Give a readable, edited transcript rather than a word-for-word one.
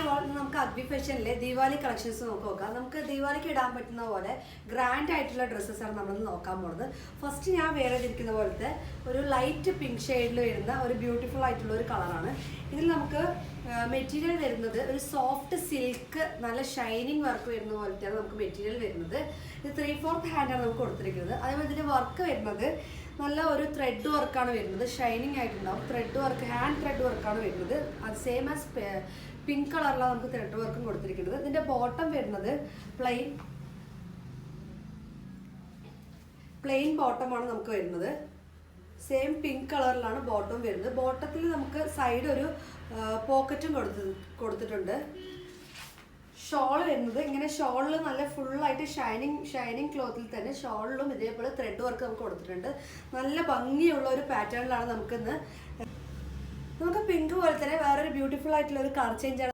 Hi all, നമുക്ക് അഗ്ബി ഫാഷനിലെ Deepavali collections നോക്കാം. നമുക്ക് ദീപാവലിക്ക് ഇടാൻ പറ്റുന്ന പോലെ ഗ്രാൻഡ് ആയിട്ടുള്ള ഡ്രസ്സസാണ് നമ്മളിന്ന് നോക്കാൻ പോകുന്നത്. ഫസ്റ്റ് ഞാൻ വേറെ ഇരിക്കുന്ന പോലത്തെ ഒരു ലൈറ്റ് പിങ്ക് ഷെയ്ഡിൽ വരുന്ന ഒരു ബ്യൂട്ടിഫുൾ ആയിട്ടുള്ള ഒരു കളറാണ്. ഇതിൽ നമുക്ക് മെറ്റീരിയൽ വരുന്നത് ഒരു സോഫ്റ്റ് സിൽക്ക്, നല്ല ഷൈനിങ് വർക്ക് വരുന്ന പോലത്തെയാണ് നമുക്ക് മെറ്റീരിയൽ വരുന്നത്. ഇത് 3/4 ഹാൻഡാണ് നമുക്ക് കൊടുത്തിരിക്കുന്നത്. അതേപോലെ ഇതിൻ്റെ വർക്ക് വരുന്നത് നല്ല ഒരു ത്രെഡ് വർക്കാണ് വരുന്നത്, ഷൈനിങ് ആയിട്ടുണ്ടാവും. ത്രെഡ് വർക്ക്, ഹാൻഡ് ത്രെഡ് വർക്കാണ് വരുന്നത്. അത് സെയിം ആസ് പിങ്ക് കളറിലാണ് നമുക്ക് ത്രെഡ് വർക്കും കൊടുത്തിരിക്കുന്നത്. ഇതിൻ്റെ ബോട്ടം വരുന്നത് പ്ലെയിൻ ബോട്ടമാണ് നമുക്ക് വരുന്നത്. സെയിം പിങ്ക് കളറിലാണ് ബോട്ടം വരുന്നത്. ബോട്ടത്തിൽ നമുക്ക് സൈഡ് ഒരു പോക്കറ്റും കൊടുത്തിട്ടുണ്ട്. ഷോൾ വരുന്നത് ഇങ്ങനെ, ഷോളിൽ നല്ല ഫുള്ളായിട്ട് ഷൈനിങ് ക്ലോത്തിൽ തന്നെ ഷോളിലും ഇതേപോലെ ത്രെഡ് വർക്ക് നമുക്ക് കൊടുത്തിട്ടുണ്ട്. നല്ല ഭംഗിയുള്ള ഒരു പാറ്റേണിലാണ് നമുക്ക് പിങ്ക് പോലെ തന്നെ വേറൊരു ബ്യൂട്ടിഫുൾ ആയിട്ടുള്ള ഒരു കളർ ചേഞ്ചാണ്